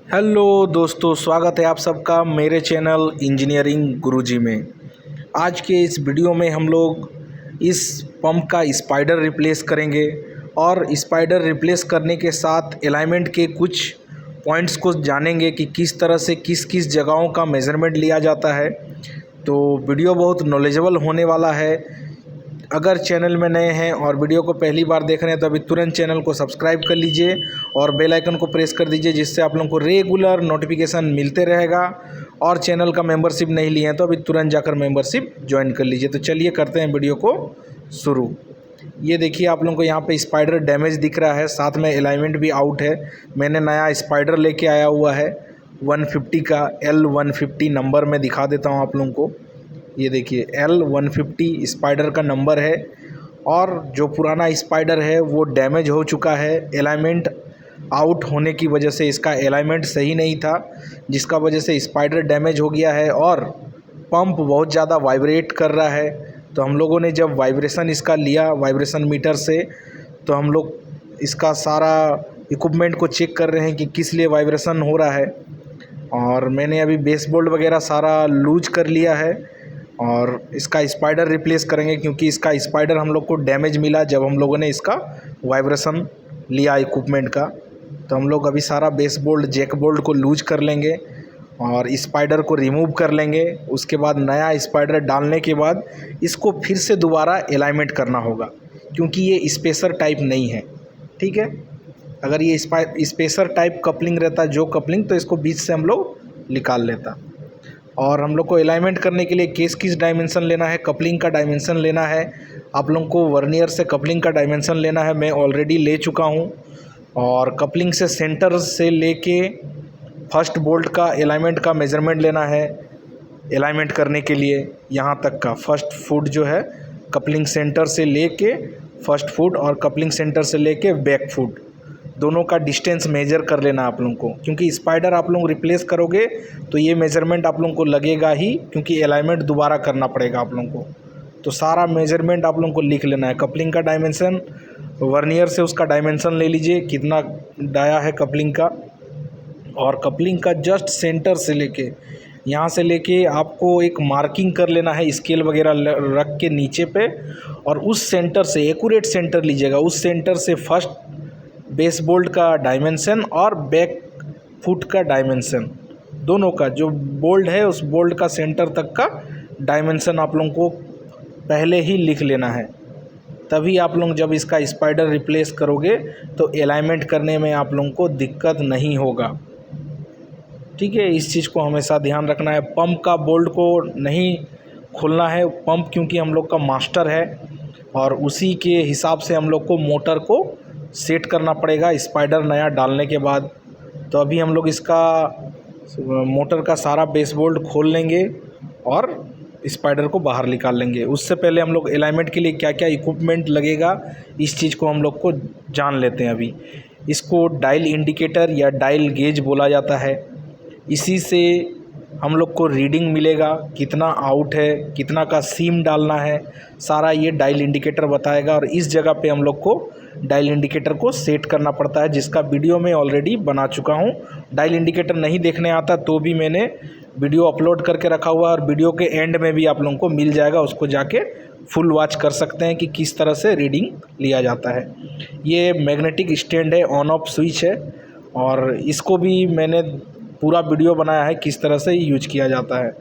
Hello दोस्तों, स्वागत है आप सबका मेरे चैनल इंजीनियरिंग गुरुजी में। आज के इस वीडियो में हम लोग इस पंप का स्पाइडर रिप्लेस करेंगे और स्पाइडर रिप्लेस करने के साथ अलाइनमेंट के कुछ पॉइंट्स को जानेंगे कि किस तरह से किस किस जगहों का मेज़रमेंट लिया जाता है। तो वीडियो बहुत नॉलेजेबल होने वाला है। अगर चैनल में नए हैं और वीडियो को पहली बार देख रहे हैं तो अभी तुरंत चैनल को सब्सक्राइब कर लीजिए और बेल आइकन को प्रेस कर दीजिए, जिससे आप लोगों को रेगुलर नोटिफिकेशन मिलते रहेगा। और चैनल का मेंबरशिप नहीं लिए हैं तो अभी तुरंत जाकर मेंबरशिप ज्वाइन कर लीजिए। तो चलिए करते हैं वीडियो को शुरू। ये देखिए, आप लोगों को यहाँ पे स्पाइडर डैमेज दिख रहा है, साथ में अलाइनमेंट भी आउट है। मैंने नया स्पाइडर लेके आया हुआ है 150 का, L150 नंबर में दिखा देता हूँ आप लोगों को। ये देखिए L150 स्पाइडर का नंबर है और जो पुराना स्पाइडर है वो डैमेज हो चुका है। अलाइनमेंट आउट होने की वजह से इसका अलाइनमेंट सही नहीं था, जिसका वजह से स्पाइडर डैमेज हो गया है और पंप बहुत ज़्यादा वाइब्रेट कर रहा है। तो हम लोगों ने जब वाइब्रेशन इसका लिया वाइब्रेशन मीटर से, तो हम लोग इसका सारा इक्विपमेंट को चेक कर रहे हैं कि किस लिए वाइब्रेशन हो रहा है। और मैंने अभी बेस बोल्ट वगैरह सारा लूज कर लिया है और इसका स्पाइडर रिप्लेस करेंगे, क्योंकि इसका स्पाइडर हम लोग को डैमेज मिला जब हम लोगों ने इसका वाइब्रेशन लिया इक्विपमेंट का। तो हम लोग अभी सारा बेस बोल्ट जैक बोल्ट को लूज कर लेंगे और स्पाइडर को रिमूव कर लेंगे। उसके बाद नया स्पाइडर डालने के बाद इसको फिर से दोबारा अलाइनमेंट करना होगा, क्योंकि ये स्पेसर टाइप नहीं है। ठीक है, अगर ये स्पेसर टाइप कपलिंग रहता, जो कपलिंग, तो इसको बीच से हम लोग निकाल लेता। और हम लोग को अलाइनमेंट करने के लिए किस डायमेंशन लेना है, कपलिंग का डायमेंशन लेना है। आप लोगों को वर्नियर से कपलिंग का डायमेंशन लेना है, मैं ऑलरेडी ले चुका हूँ। और कपलिंग से सेंटर से लेके फर्स्ट बोल्ट का अलाइनमेंट का मेज़रमेंट लेना है। अलाइनमेंट करने के लिए यहाँ तक का फर्स्ट फुट जो है, कपलिंग सेंटर से लेके फर्स्ट फुट और कपलिंग सेंटर से लेके बैक फुट, दोनों का डिस्टेंस मेजर कर लेना आप लोगों को। क्योंकि स्पाइडर आप लोग रिप्लेस करोगे तो ये मेज़रमेंट आप लोगों को लगेगा ही, क्योंकि अलाइनमेंट दोबारा करना पड़ेगा आप लोगों को। तो सारा मेज़रमेंट आप लोगों को लिख लेना है। कपलिंग का डायमेंशन, वर्नियर से उसका डायमेंशन ले लीजिए कितना डाया है कपलिंग का, और कपलिंग का जस्ट सेंटर से लेके यहाँ से लेके आपको एक मार्किंग कर लेना है स्केल वगैरह रख के नीचे पे। और उस सेंटर से एक्यूरेट सेंटर लीजिएगा, उस सेंटर से फर्स्ट बेस बोल्ट का डायमेंशन और बैक फुट का डायमेंशन, दोनों का जो बोल्ट है उस बोल्ट का सेंटर तक का डायमेंशन आप लोगों को पहले ही लिख लेना है। तभी आप लोग जब इसका स्पाइडर रिप्लेस करोगे तो अलाइनमेंट करने में आप लोगों को दिक्कत नहीं होगा। ठीक है, इस चीज़ को हमेशा ध्यान रखना है। पंप का बोल्ट को नहीं खोलना है, पंप क्योंकि हम लोग का मास्टर है और उसी के हिसाब से हम लोग को मोटर को सेट करना पड़ेगा स्पाइडर नया डालने के बाद। तो अभी हम लोग इसका मोटर का सारा बेस बोल्ट खोल लेंगे और स्पाइडर को बाहर निकाल लेंगे। उससे पहले हम लोग अलाइनमेंट के लिए क्या क्या इक्विपमेंट लगेगा इस चीज़ को हम लोग को जान लेते हैं। अभी इसको डायल इंडिकेटर या डायल गेज बोला जाता है। इसी से हम लोग को रीडिंग मिलेगा, कितना आउट है, कितना का सीम डालना है, सारा ये डायल इंडिकेटर बताएगा। और इस जगह पे हम लोग को डायल इंडिकेटर को सेट करना पड़ता है, जिसका वीडियो मैं ऑलरेडी बना चुका हूँ। डायल इंडिकेटर नहीं देखने आता तो भी मैंने वीडियो अपलोड करके रखा हुआ है और वीडियो के एंड में भी आप लोगों को मिल जाएगा, उसको जाके फुल वॉच कर सकते हैं कि किस तरह से रीडिंग लिया जाता है। ये मैग्नेटिक स्टैंड है, ऑन ऑफ स्विच है, और इसको भी मैंने पूरा वीडियो बनाया है किस तरह से यूज किया जाता है।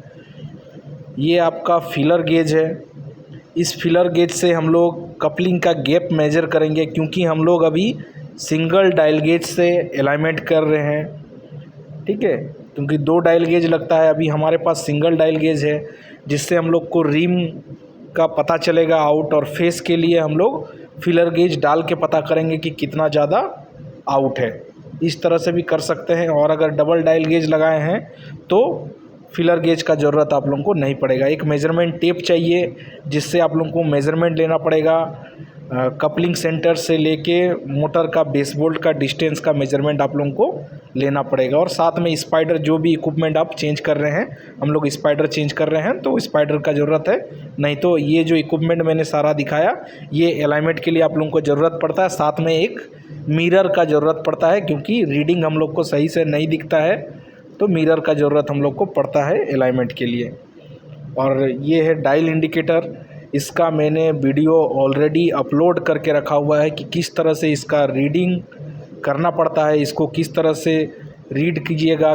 ये आपका फिलर गेज है। इस फिलर गेज से हम लोग कपलिंग का गैप मेजर करेंगे, क्योंकि हम लोग अभी सिंगल डायल गेज से अलाइनमेंट कर रहे हैं। ठीक है, क्योंकि 2 डायल गेज लगता है, अभी हमारे पास सिंगल डायल गेज है, जिससे हम लोग को रिम का पता चलेगा आउट, और फेस के लिए हम लोग फिलर गेज डाल के पता करेंगे कि कितना ज़्यादा आउट है। इस तरह से भी कर सकते हैं। और अगर डबल डायल गेज लगाए हैं तो फिलर गेज का ज़रूरत आप लोगों को नहीं पड़ेगा। एक मेज़रमेंट टेप चाहिए, जिससे आप लोगों को मेज़रमेंट लेना पड़ेगा। कपलिंग सेंटर से लेके मोटर का बेस बोल्ट का डिस्टेंस का मेज़रमेंट आप लोगों को लेना पड़ेगा। और साथ में स्पाइडर, जो भी इक्विपमेंट आप चेंज कर रहे हैं, हम लोग स्पाइडर चेंज कर रहे हैं तो स्पाइडर का ज़रूरत है। नहीं तो ये जो इक्विपमेंट मैंने सारा दिखाया, ये अलाइनमेंट के लिए आप लोगों को ज़रूरत पड़ता है। साथ में एक मिरर का ज़रूरत पड़ता है, क्योंकि रीडिंग हम लोग को सही से नहीं दिखता है, तो मिरर का ज़रूरत हम लोग को पड़ता है अलाइनमेंट के लिए। और ये है डायल इंडिकेटर, इसका मैंने वीडियो ऑलरेडी अपलोड करके रखा हुआ है कि किस तरह से इसका रीडिंग करना पड़ता है, इसको किस तरह से रीड कीजिएगा,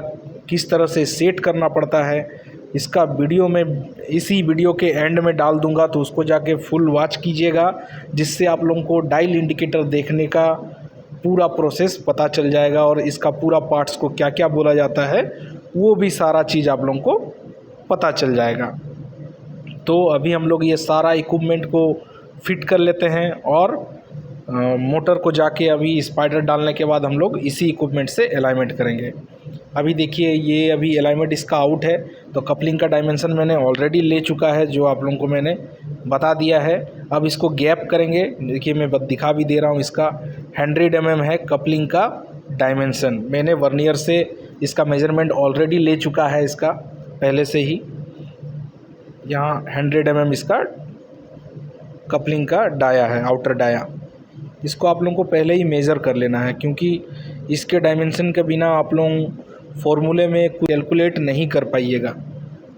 किस तरह से सेट करना पड़ता है। इसका वीडियो मैं इसी वीडियो के एंड में डाल दूंगा, तो उसको जाके फुल वॉच कीजिएगा, जिससे आप लोगों को डायल इंडिकेटर देखने का पूरा प्रोसेस पता चल जाएगा और इसका पूरा पार्ट्स को क्या क्या बोला जाता है वो भी सारा चीज़ आप लोगों को पता चल जाएगा। तो अभी हम लोग ये सारा इक्विपमेंट को फिट कर लेते हैं और मोटर को जाके अभी स्पाइडर डालने के बाद हम लोग इसी इक्विपमेंट से अलाइनमेंट करेंगे। अभी देखिए ये अभी अलाइनमेंट इसका आउट है, तो कपलिंग का डायमेंशन मैंने ऑलरेडी ले चुका है, जो आप लोगों को मैंने बता दिया है। अब इसको गैप करेंगे। देखिए मैं दिखा भी दे रहा हूँ, इसका 100 mm है कपलिंग का डायमेंशन। मैंने वर्नियर से इसका मेजरमेंट ऑलरेडी ले चुका है, इसका पहले से ही। यहाँ 100 mm इसका कपलिंग का डाया है, आउटर डाया। इसको आप लोगों को पहले ही मेज़र कर लेना है, क्योंकि इसके डायमेंशन के बिना आप लोग फॉर्मूले में कैलकुलेट नहीं कर पाइएगा।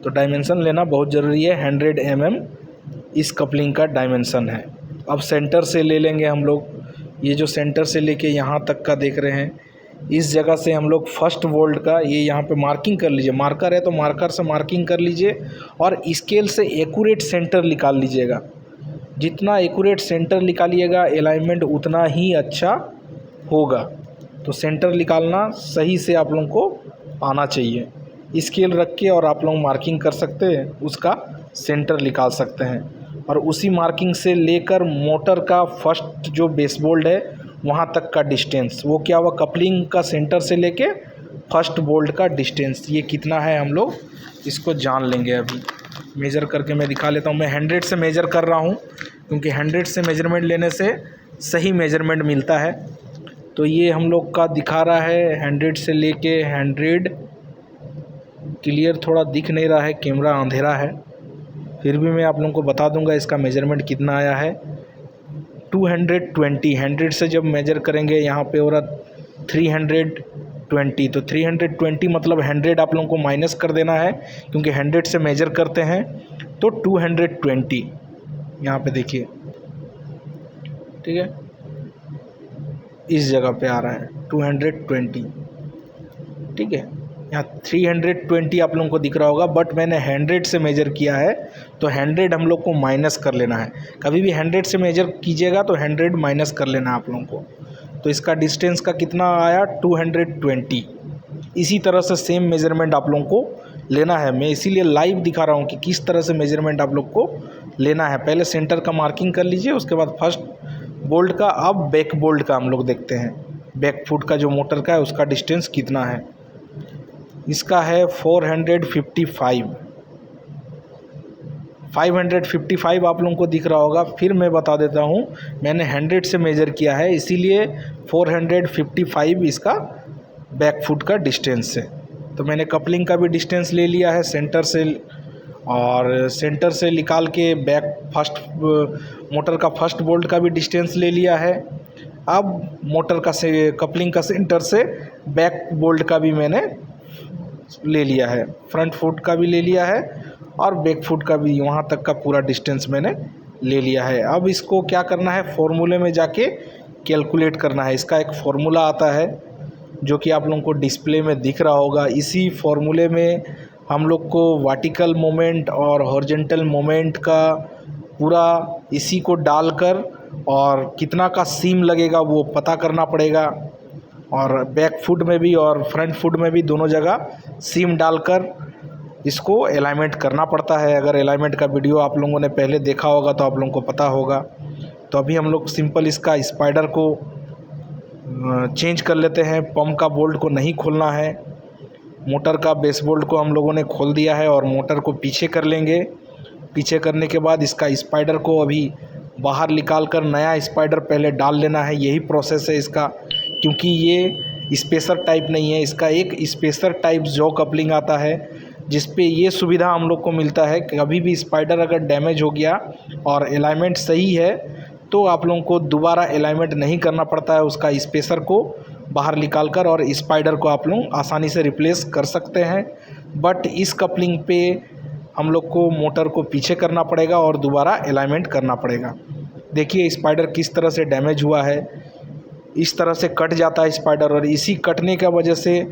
तो डायमेंशन लेना बहुत ज़रूरी है। 100 mm इस कपलिंग का डायमेंशन है। अब सेंटर से ले लेंगे हम लोग। ये जो सेंटर से लेके यहाँ तक का देख रहे हैं, इस जगह से हम लोग फर्स्ट वोल्ट का ये यहाँ पे मार्किंग कर लीजिए। मार्कर है तो मार्कर से मार्किंग कर लीजिए और स्केल से एक्यूरेट सेंटर निकाल लीजिएगा। जितना एक्यूरेट सेंटर निकालिएगा अलाइनमेंट उतना ही अच्छा होगा। तो सेंटर निकालना सही से आप लोगों को आना चाहिए। स्केल रख के और आप लोग मार्किंग कर सकते हैं, उसका सेंटर निकाल सकते हैं। और उसी मार्किंग से लेकर मोटर का फर्स्ट जो बेस बोल्ट है वहाँ तक का डिस्टेंस, वो क्या हुआ, कपलिंग का सेंटर से लेके फर्स्ट बोल्ट का डिस्टेंस ये कितना है हम लोग इसको जान लेंगे। अभी मेज़र करके मैं दिखा लेता हूँ। मैं 100 से मेज़र कर रहा हूँ, क्योंकि 100 से मेजरमेंट लेने से सही मेजरमेंट मिलता है। तो ये हम लोग का दिखा रहा है 100 से लेके 100। क्लियर थोड़ा दिख नहीं रहा है, कैमरा अंधेरा है, फिर भी मैं आप लोगों को बता दूंगा इसका मेजरमेंट कितना आया है। 220, 100 से जब मेजर करेंगे यहाँ पे हो रहा 320। तो 320 मतलब 100 आप लोगों को माइनस कर देना है, क्योंकि 100 से मेजर करते हैं। तो 220 यहाँ पे देखिए, ठीक है, इस जगह पे आ रहा है 220, ठीक है। यहाँ 320 आप लोगों को दिख रहा होगा, बट मैंने 100 से मेजर किया है, तो 100 हम लोग को माइनस कर लेना है। कभी भी 100 से मेजर कीजिएगा तो 100 माइनस कर लेना है आप लोगों को। तो इसका डिस्टेंस का कितना आया, 220। इसी तरह से सेम मेजरमेंट आप लोगों को लेना है। मैं इसीलिए लाइव दिखा रहा हूँ कि किस तरह से मेजरमेंट आप लोग को लेना है। पहले सेंटर का मार्किंग कर लीजिए, उसके बाद फर्स्ट बोल्ट का। अब बैक बोल्ट का हम लोग देखते हैं, बैक फुट का जो मोटर का है उसका डिस्टेंस कितना है। इसका है 455, 555 आप लोगों को दिख रहा होगा। फिर मैं बता देता हूँ, मैंने 100 से मेज़र किया है, इसीलिए 455 इसका बैक फुट का डिस्टेंस है। तो मैंने कपलिंग का भी डिस्टेंस ले लिया है सेंटर से, और सेंटर से निकाल के बैक फर्स्ट मोटर का फर्स्ट बोल्ट का भी डिस्टेंस ले लिया है। अब मोटर का से कपलिंग का सेंटर से बैक बोल्ट का भी मैंने ले लिया है, फ्रंट फुट का भी ले लिया है और बैक फुट का भी, वहाँ तक का पूरा डिस्टेंस मैंने ले लिया है। अब इसको क्या करना है, फॉर्मूले में जाके कैलकुलेट करना है। इसका एक फ़ॉर्मूला आता है जो कि आप लोगों को डिस्प्ले में दिख रहा होगा। इसी फॉर्मूले में हम लोग को वर्टिकल मोमेंट और हॉरिजॉन्टल मोमेंट का पूरा इसी को डालकर और कितना का सीम लगेगा वो पता करना पड़ेगा। और बैक फुट में भी और फ्रंट फुट में भी दोनों जगह सीम डालकर इसको अलाइनमेंट करना पड़ता है। अगर अलाइनमेंट का वीडियो आप लोगों ने पहले देखा होगा तो आप लोगों को पता होगा। तो अभी हम लोग सिंपल इसका स्पाइडर को चेंज कर लेते हैं। पंप का बोल्ट को नहीं खोलना है, मोटर का बेस बोल्ट को हम लोगों ने खोल दिया है और मोटर को पीछे कर लेंगे। पीछे करने के बाद इसका स्पाइडर को अभी बाहर निकाल कर नया स्पाइडर पहले डाल लेना है। यही प्रोसेस है इसका, क्योंकि ये स्पेसर टाइप नहीं है। इसका एक स्पेसर टाइप जॉ कपलिंग आता है, जिस पे ये सुविधा हम लोग को मिलता है कि कभी भी स्पाइडर अगर डैमेज हो गया और अलाइनमेंट सही है तो आप लोगों को दोबारा अलाइनमेंट नहीं करना पड़ता है उसका स्पेसर को बाहर निकाल कर, और स्पाइडर को आप लोग आसानी से रिप्लेस कर सकते हैं। बट इस कपलिंग पे हम लोग को मोटर को पीछे करना पड़ेगा और दोबारा अलाइनमेंट करना पड़ेगा। देखिए स्पाइडर किस तरह से डैमेज हुआ है, इस तरह से कट जाता है स्पाइडर, और इसी कटने की वजह से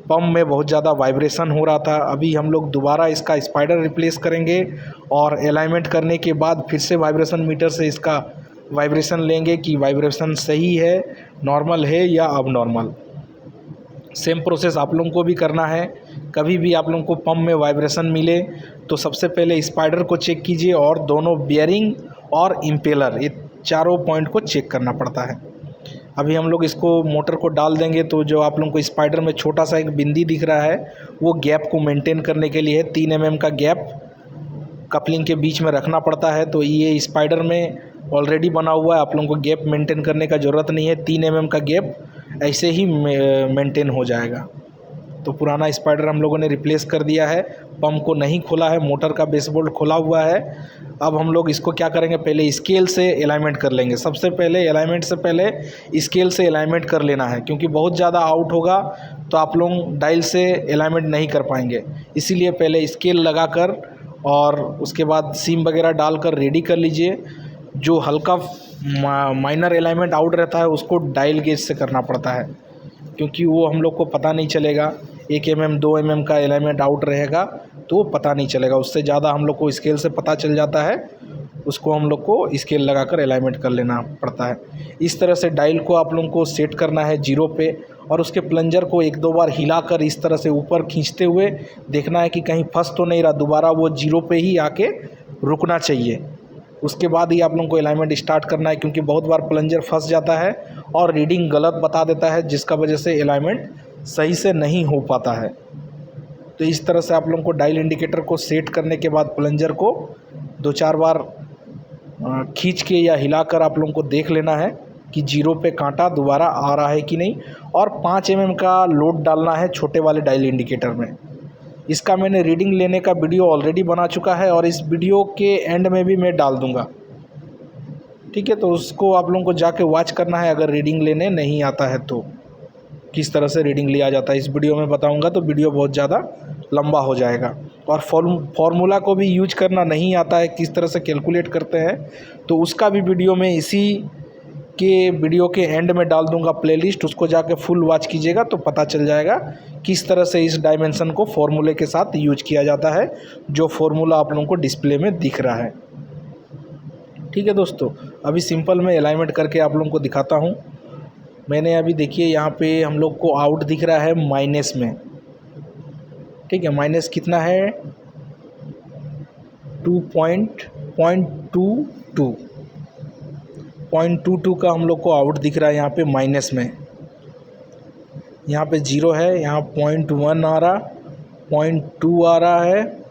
पंप में बहुत ज़्यादा वाइब्रेशन हो रहा था। अभी हम लोग दोबारा इसका स्पाइडर रिप्लेस करेंगे और अलाइनमेंट करने के बाद फिर से वाइब्रेशन मीटर से इसका वाइब्रेशन लेंगे कि वाइब्रेशन सही है, नॉर्मल है या अब नॉर्मल। सेम प्रोसेस आप लोगों को भी करना है। कभी भी आप लोगों को पंप में वाइब्रेशन मिले तो सबसे पहले स्पाइडर को चेक कीजिए और दोनों बियरिंग और इम्पेलर, ये चारों पॉइंट को चेक करना पड़ता है। अभी हम लोग इसको मोटर को डाल देंगे तो जो आप लोगों को स्पाइडर में छोटा सा एक बिंदी दिख रहा है वो गैप को मेंटेन करने के लिए 3 mm का गैप कपलिंग के बीच में रखना पड़ता है। तो ये स्पाइडर में ऑलरेडी बना हुआ है, आप लोगों को गैप मेंटेन करने का ज़रूरत नहीं है। 3 mm का गैप ऐसे ही मेंटेन हो जाएगा। तो पुराना स्पाइडर हम लोगों ने रिप्लेस कर दिया है, पंप को नहीं खोला है, मोटर का बेस बोल्ट खोला हुआ है। अब हम लोग इसको क्या करेंगे, पहले स्केल से अलाइनमेंट कर लेंगे। सबसे पहले अलाइनमेंट से पहले स्केल से अलाइनमेंट कर लेना है, क्योंकि बहुत ज़्यादा आउट होगा तो आप लोग डायल से अलाइनमेंट नहीं कर पाएंगे। इसीलिए पहले स्केल लगाकर और उसके बाद सीम वगैरह डालकर रेडी कर लीजिए। जो हल्का माइनर अलाइनमेंट आउट रहता है उसको डायल गेज से करना पड़ता है, क्योंकि वो हम लोग को पता नहीं चलेगा। 1 mm 2 mm का अलाइनमेंट आउट रहेगा तो वो पता नहीं चलेगा। उससे ज़्यादा हम लोग को स्केल से पता चल जाता है, उसको हम लोग को स्केल लगाकर अलाइनमेंट कर लेना पड़ता है। इस तरह से डायल को आप लोगों को सेट करना है 0 पे, और उसके प्लंजर को 1-2 बार हिलाकर इस तरह से ऊपर खींचते हुए देखना है कि कहीं फंस तो नहीं रहा। दोबारा वो 0 पे ही आके रुकना चाहिए। उसके बाद ही आप लोगों को अलाइनमेंट स्टार्ट करना है, क्योंकि बहुत बार प्लंजर फंस जाता है और रीडिंग गलत बता देता है, जिसका वजह से अलाइनमेंट सही से नहीं हो पाता है। तो इस तरह से आप लोगों को डायल इंडिकेटर को सेट करने के बाद प्लंजर को 2-4 बार खींच के या हिलाकर आप लोगों को देख लेना है कि 0 पे कांटा दोबारा आ रहा है कि नहीं। और 5 mm का लोड डालना है छोटे वाले डायल इंडिकेटर में। इसका मैंने रीडिंग लेने का वीडियो ऑलरेडी बना चुका है और इस वीडियो के एंड में भी मैं डाल दूंगा, ठीक है। तो उसको आप लोगों को जाके वॉच करना है, अगर रीडिंग लेने नहीं आता है तो किस तरह से रीडिंग लिया जाता है इस वीडियो में बताऊंगा, तो वीडियो बहुत ज़्यादा लंबा हो जाएगा। और फॉर्मूला को भी यूज करना नहीं आता है, किस तरह से कैलकुलेट करते हैं, तो उसका भी वीडियो मैं इसी के वीडियो के एंड में डाल दूंगा प्लेलिस्ट। उसको जाके फुल वॉच कीजिएगा तो पता चल जाएगा किस तरह से इस डायमेंशन को फॉर्मूले के साथ यूज किया जाता है, जो फॉर्मूला आप लोगों को डिस्प्ले में दिख रहा है, ठीक है दोस्तों। अभी सिंपल में अलाइनमेंट करके आप लोगों को दिखाता हूँ। मैंने अभी देखिए यहाँ पे हम लोग को आउट दिख रहा है माइनस में, ठीक है। माइनस कितना है, 0.22 का हम लोग को आउट दिख रहा है यहाँ पे माइनस में। यहाँ पे 0 है, यहाँ 0.1 आ रहा, 0.2 आ रहा है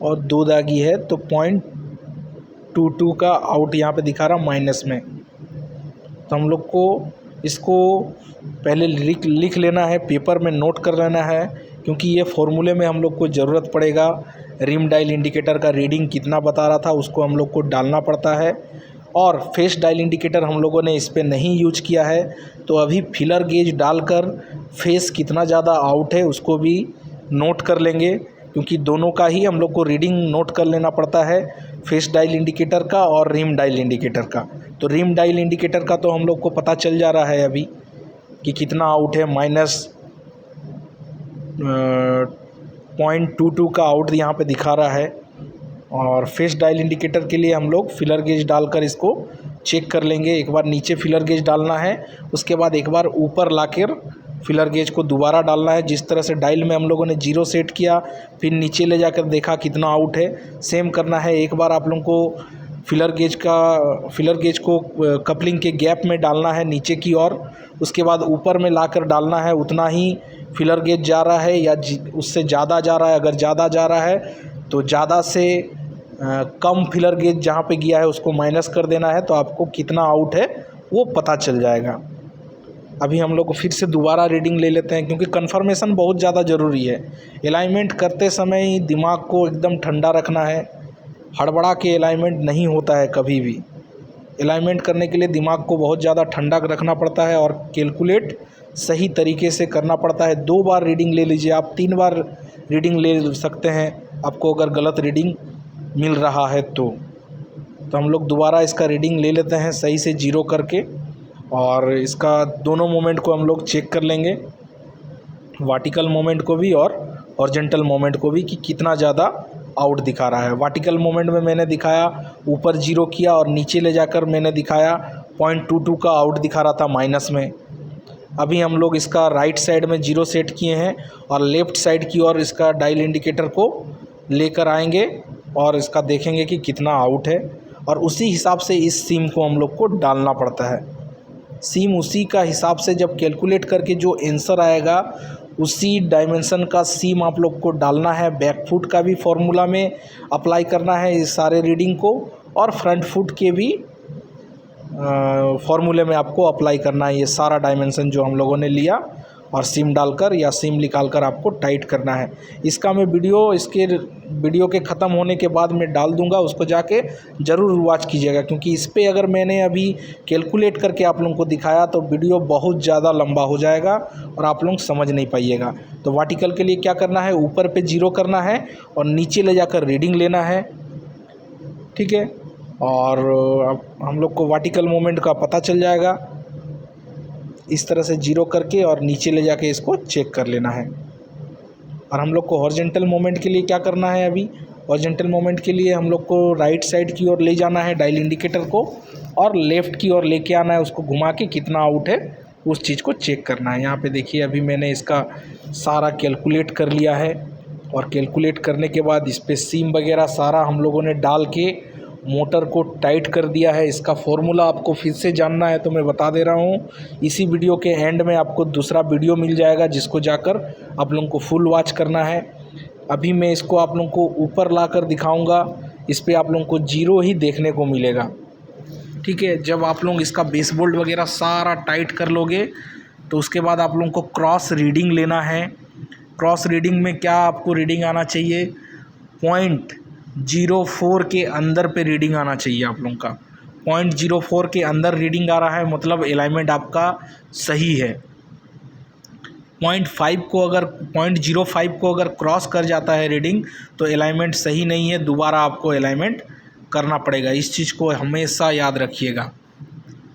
और 2 दागी है, तो 0.22 का आउट यहाँ पे दिखा रहा माइनस में। तो हम लोग को इसको पहले लिख लेना है, पेपर में नोट कर लेना है, क्योंकि ये फॉर्मूले में हम लोग को ज़रूरत पड़ेगा। रिम डायल इंडिकेटर का रीडिंग कितना बता रहा था उसको हम लोग को डालना पड़ता है। और फेस डायल इंडिकेटर हम लोगों ने इस पर नहीं यूज किया है, तो अभी फिलर गेज डालकर फेस कितना ज़्यादा आउट है उसको भी नोट कर लेंगे, क्योंकि दोनों का ही हम लोग को रीडिंग नोट कर लेना पड़ता है, फेस डायल इंडिकेटर का और रिम डायल इंडिकेटर का। तो रिम डायल इंडिकेटर का तो हम लोग को पता चल जा रहा है अभी कि कितना आउट है, -0.22 का आउट यहाँ पे दिखा रहा है। और फेस डायल इंडिकेटर के लिए हम लोग फिलर गेज डालकर इसको चेक कर लेंगे। एक बार नीचे फिलर गेज डालना है, उसके बाद एक बार ऊपर लाकर फिलर गेज को दोबारा डालना है। जिस तरह से डायल में हम लोगों ने 0 सेट किया, फिर नीचे ले जाकर देखा कितना आउट है, सेम करना है। एक बार आप लोगों को फिलर गेज को कपलिंग के गैप में डालना है नीचे की ओर, उसके बाद ऊपर में लाकर डालना है। उतना ही फिलर गेज जा रहा है या उससे ज़्यादा जा रहा है, अगर ज़्यादा जा रहा है तो ज़्यादा से कम फिलर गेज जहाँ पे गया है उसको माइनस कर देना है, तो आपको कितना आउट है वो पता चल जाएगा। अभी हम लोग फिर से दोबारा रीडिंग ले लेते हैं, क्योंकि कंफर्मेशन बहुत ज़्यादा ज़रूरी है। अलाइनमेंट करते समय ही दिमाग को एकदम ठंडा रखना है, हड़बड़ा के अलाइनमेंट नहीं होता है कभी भी। अलाइनमेंट करने के लिए दिमाग को बहुत ज़्यादा ठंडा रखना पड़ता है और कैलकुलेट सही तरीके से करना पड़ता है। 2 बार रीडिंग ले लीजिए, आप 3 बार रीडिंग ले सकते हैं आपको अगर गलत रीडिंग मिल रहा है तो हम लोग दोबारा इसका रीडिंग ले लेते हैं सही से जीरो करके, और इसका दोनों मोमेंट को हम लोग चेक कर लेंगे, वर्टिकल मोमेंट को भी और हॉरिजॉन्टल मोमेंट को भी, कि कितना ज़्यादा आउट दिखा रहा है। वर्टिकल मोमेंट में मैंने दिखाया ऊपर जीरो किया और नीचे ले जाकर मैंने दिखाया 0.22 का आउट दिखा रहा था माइनस में। अभी हम लोग इसका राइट साइड में जीरो सेट किए हैं और लेफ़्ट साइड की ओर इसका डायल इंडिकेटर को लेकर आएंगे और इसका देखेंगे कि कितना आउट है, और उसी हिसाब से इस सिम को हम लोग को डालना पड़ता है। सिम उसी का हिसाब से जब कैलकुलेट करके जो आंसर आएगा उसी डायमेंशन का सिम आप लोग को डालना है। बैक फुट का भी फॉर्मूला में अप्लाई करना है इस सारे रीडिंग को, और फ्रंट फुट के भी फॉर्मूले में आपको अप्लाई करना है ये सारा डायमेंशन जो हम लोगों ने लिया, और सिम डालकर या सिम निकालकर आपको टाइट करना है। इसका मैं वीडियो के ख़त्म होने के बाद मैं डाल दूंगा, उसको जाके ज़रूर वॉच कीजिएगा, क्योंकि इस पे अगर मैंने अभी कैलकुलेट करके आप लोगों को दिखाया तो वीडियो बहुत ज़्यादा लंबा हो जाएगा और आप लोग समझ नहीं पाइएगा। तो वर्टिकल के लिए क्या करना है, ऊपर पे जीरो करना है और नीचे ले जाकर रीडिंग लेना है, ठीक है। और अब हम लोग को वर्टिकल मोमेंट का पता चल जाएगा, इस तरह से जीरो करके और नीचे ले जाके इसको चेक कर लेना है। और हम लोग को हॉरिजॉन्टल मोमेंट के लिए क्या करना है, अभी हॉरिजॉन्टल मोमेंट के लिए हम लोग को राइट साइड की ओर ले जाना है डायल इंडिकेटर को, और लेफ़्ट की ओर लेके आना है, उसको घुमा के कितना आउट है उस चीज़ को चेक करना है। यहाँ पे देखिए अभी मैंने इसका सारा कैलकुलेट कर लिया है, और कैलकुलेट करने के बाद इस पर सिम वगैरह सारा हम लोगों ने डाल के मोटर को टाइट कर दिया है। इसका फॉर्मूला आपको फिर से जानना है तो मैं बता दे रहा हूँ, इसी वीडियो के एंड में आपको दूसरा वीडियो मिल जाएगा जिसको जाकर आप लोगों को फुल वॉच करना है। अभी मैं इसको आप लोगों को ऊपर लाकर दिखाऊंगा, इस पे आप लोगों को जीरो ही देखने को मिलेगा, ठीक है। जब आप लोग इसका बेस बोल्ट वगैरह सारा टाइट कर लोगे तो उसके बाद आप लोगों को क्रॉस रीडिंग लेना है। क्रॉस रीडिंग में क्या आपको रीडिंग आना चाहिए, 0.04 के अंदर पे रीडिंग आना चाहिए आप लोगों का। 0.04 के अंदर रीडिंग आ रहा है मतलब अलाइनमेंट आपका सही है। 0.05 को अगर क्रॉस कर जाता है रीडिंग तो अलाइनमेंट सही नहीं है, दोबारा आपको अलाइनमेंट करना पड़ेगा। इस चीज़ को हमेशा याद रखिएगा,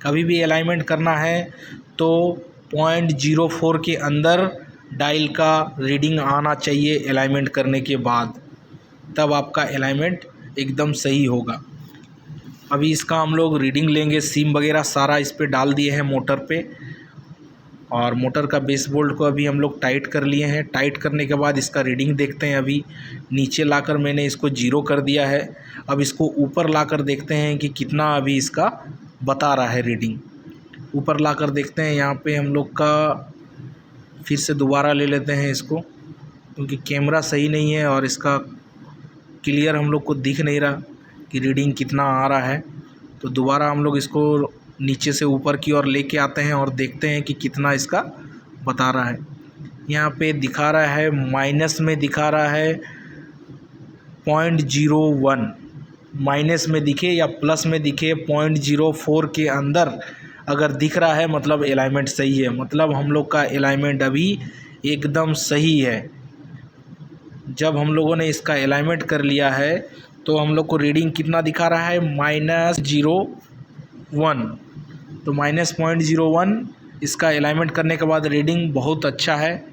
कभी भी अलाइनमेंट करना है तो 0.04 के अंदर डायल का रीडिंग आना चाहिए अलाइनमेंट करने के बाद, तब आपका अलाइनमेंट एकदम सही होगा। अभी इसका हम लोग रीडिंग लेंगे, सिम वगैरह सारा इस पे डाल दिए हैं मोटर पे, और मोटर का बेस बोल्ट को अभी हम लोग टाइट कर लिए हैं। टाइट करने के बाद इसका रीडिंग देखते हैं। अभी नीचे लाकर मैंने इसको जीरो कर दिया है, अब इसको ऊपर लाकर देखते हैं कि कितना अभी इसका बता रहा है रीडिंग। ऊपर लाकर देखते हैं, यहाँ पे हम लोग का फिर से दोबारा ले लेते हैं इसको, क्योंकि कैमरा सही नहीं है और इसका क्लियर हम लोग को दिख नहीं रहा कि रीडिंग कितना आ रहा है। तो दोबारा हम लोग इसको नीचे से ऊपर की ओर लेके आते हैं और देखते हैं कि कितना इसका बता रहा है। यहाँ पे दिखा रहा है माइनस में दिखा रहा है 0.01, माइनस में दिखे या प्लस में दिखे 0.04 के अंदर अगर दिख रहा है मतलब अलाइनमेंट सही है, मतलब हम लोग का अलाइनमेंट अभी एकदम सही है। जब हम लोगों ने इसका अलाइनमेंट कर लिया है तो हम लोग को रीडिंग कितना दिखा रहा है, -0.1। तो -0.01 इसका अलाइनमेंट करने के बाद रीडिंग बहुत अच्छा है।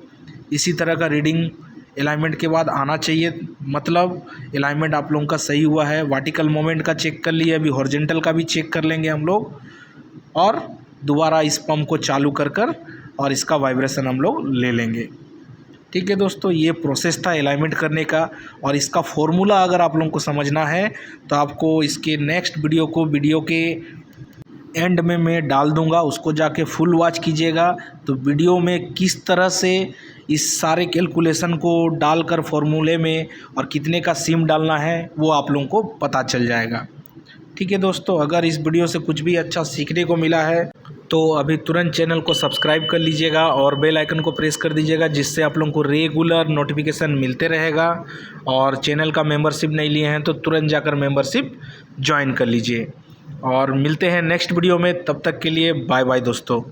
इसी तरह का रीडिंग अलाइनमेंट के बाद आना चाहिए, मतलब अलाइनमेंट आप लोगों का सही हुआ है। वर्टिकल मोमेंट का चेक कर लिए, अभी हॉरिजॉन्टल का भी चेक कर लेंगे हम लोग, और दोबारा इस पंप को चालू कर और इसका वाइब्रेशन हम लोग ले लेंगे। ठीक है दोस्तों, ये प्रोसेस था अलाइनमेंट करने का, और इसका फॉर्मूला अगर आप लोगों को समझना है तो आपको इसके नेक्स्ट वीडियो के एंड में मैं डाल दूंगा, उसको जाके फुल वॉच कीजिएगा। तो वीडियो में किस तरह से इस सारे कैलकुलेशन को डालकर फॉर्मूले में और कितने का सिम डालना है वो आप लोगों को पता चल जाएगा। ठीक है दोस्तों, अगर इस वीडियो से कुछ भी अच्छा सीखने को मिला है तो अभी तुरंत चैनल को सब्सक्राइब कर लीजिएगा और बेल आइकन को प्रेस कर दीजिएगा, जिससे आप लोगों को रेगुलर नोटिफिकेशन मिलते रहेगा। और चैनल का मेंबरशिप नहीं लिए हैं तो तुरंत जाकर मेंबरशिप ज्वाइन कर लीजिए। और मिलते हैं नेक्स्ट वीडियो में, तब तक के लिए बाय बाय दोस्तों।